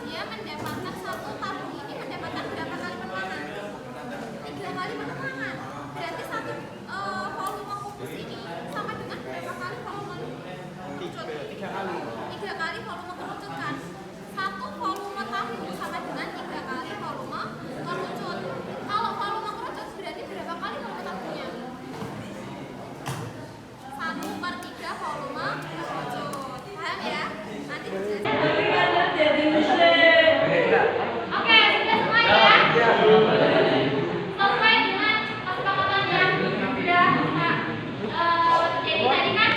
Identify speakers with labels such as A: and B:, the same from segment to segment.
A: Dia mendapatkan satu tabung ini mendapatkan berapa kali penuangan? 3 kali penuangan. Berarti satu volume kukus ini sama dengan berapa kali volume kerucut? 3 kali volume kerucut kan? Satu volume tabung sama dengan 3 kali volume kerucut. Kalau volume kerucut berarti berapa kali volume tabungnya? 1/3 volume kerucut. Paham ya? Nanti oke, sudah semua ya? Selesai dengan kesepakatan yang sudah jadi tadi kan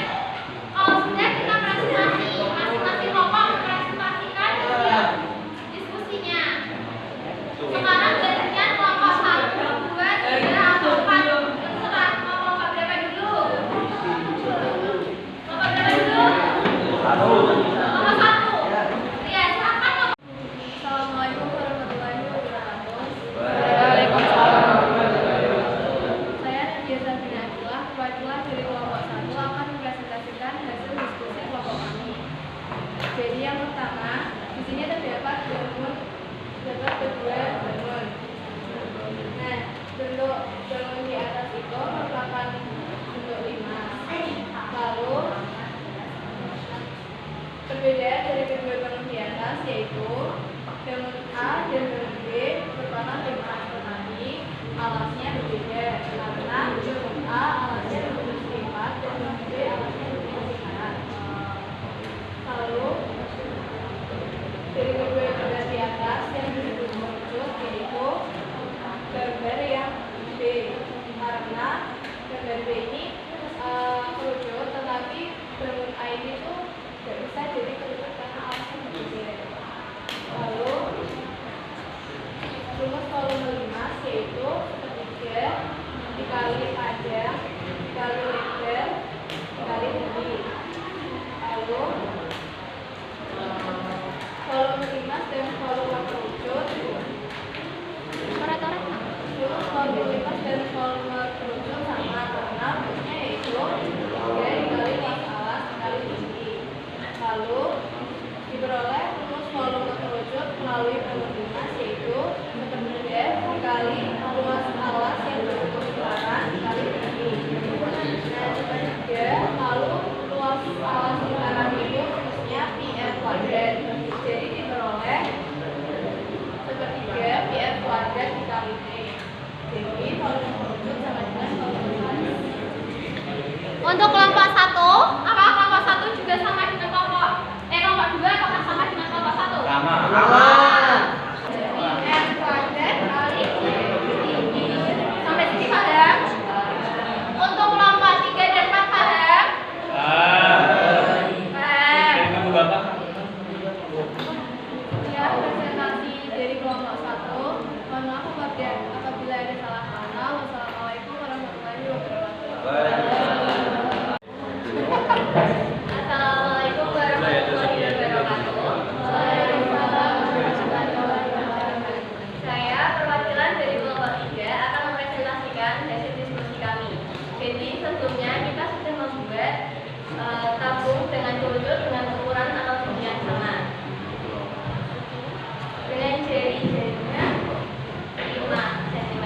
A: kalau sudah kita presentasi masing-masing kelompok mempresentasikan diskusinya. Sekarang gantian kelompok 1, 2, 3, atau 4. Terserah mau kelompok berapa dulu? Kelompok berapa dulu? Kelompok 1. Ya, silakan. Assalamualaikum warahmatullahi wabarakatuh. Waalaikumsalam. Saya Nadia Sabina Abdullah, perwakilan dari kelompok 1 akan mempresentasikan hasil diskusi kelompok kami. Jadi yang pertama, di sini terdapat kedua bangun. Nah, bentuk bangun di atas itu merupakan bentuk limas. Lalu perbedaan dari kedua bangun di atas yaitu bangun A dan bangun B merupakan bangunan petani, alasnya berbeda karena bangun A alasnya berbentuk selipat dan bangun B alasnya berbentuk lingkaran. Lalu dari kedua gambar di atas yang berbentuk kerucut yaitu gambar yang B, karena gambar B ini kerucut tetapi bangun A ini tuh tidak bisa jadi kerucut karena alasnya berbeda. Lalu rumus volume limas yaitu 3 dikali panjang dikali lebar dikali tinggi. Lalu volume limas dan volume kerucut rumus volume limas dan volume kerucut sama karena rumusnya yaitu 3 dikali luas alas dikali tinggi. Lalu diperoleh rumus volume kerucut melalui bangun limas yaitu 1/2 dikali luas alas yang berbentuk lingkaran dikali tinggi. Nah, juga lalu luas alas lingkaran itu rumusnya PR kuadrat. Jadi diperoleh 1/3 PR kuadrat dikali T. Jadi volume kerucut sama dengan volume limas. Untuk kelompok 1, apakah kelompok 1 juga sama dengan kelompok 2 apakah sama dengan kelompok 1?
B: Sama.
A: PR kuadrat kali tinggi. Sampai sini paham? Untuk kelompok 3 dan 4 paham? Paham. Ya, presentasi dari kelompok 1. Mohon maaf apabila ada salah kata. Wassalamualaikum warahmatullahi wabarakatuh. Assalamualaikum warahmatullahi wabarakatuh. Saya perwakilan dari kelompok 3 akan mempresentasikan hasil diskusi kami. Jadi sebelumnya kita sudah membuat tabung dengan kerucut dengan ukuran atau tinggi yang sama. Dengan jari-jarinya 5 cm.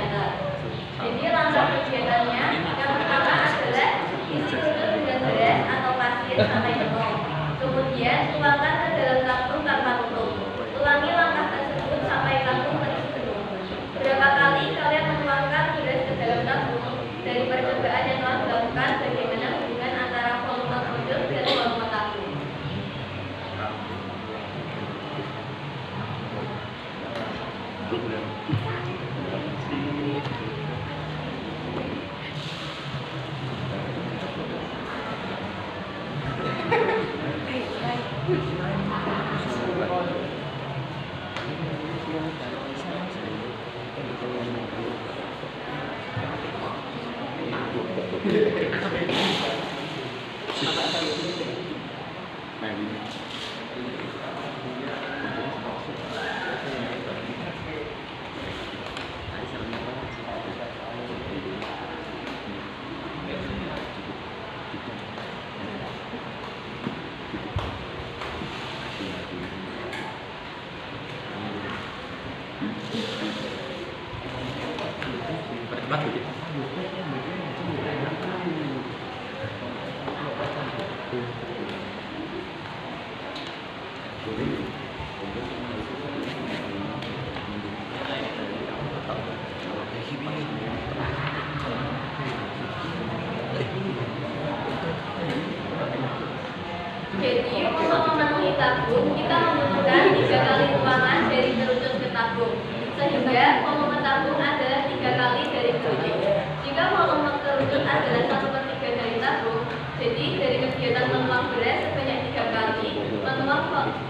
A: Jadi untuk memenuhi tabung kita membutuhkan 3 kali ruangan dari kerucut ke tabung, sehingga volume tabung adalah 3 kali dari kerucut. Jika volume kerucut adalah 1/3 dari tabung, jadi dari kegiatan menuang beras sebanyak 3 kali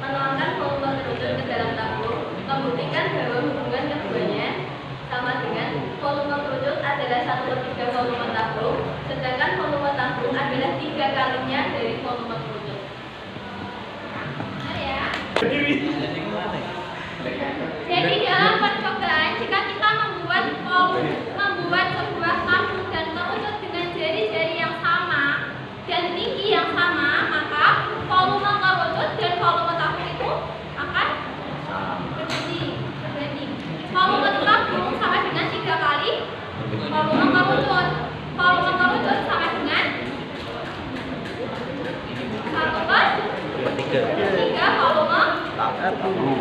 A: menuangkan volume kerucut ke dalam tabung, membuktikan bahwa hubungan keduanya sama dengan volume kerucut adalah 1/3 volume tabung, sedangkan volume tabung adalah 3 kalinya dari volume kerucut. Jadi dalam percobaan jika kita membuat sebuah tabung dan kerucut dengan jari-jari yang sama dan tinggi yang sama, maka volume kerucut dan volume tabung itu akan berbanding. Volume tabung sama dengan 3 kali volume kerucut. Volume kerucut sama dengan 1/3 volume tabung.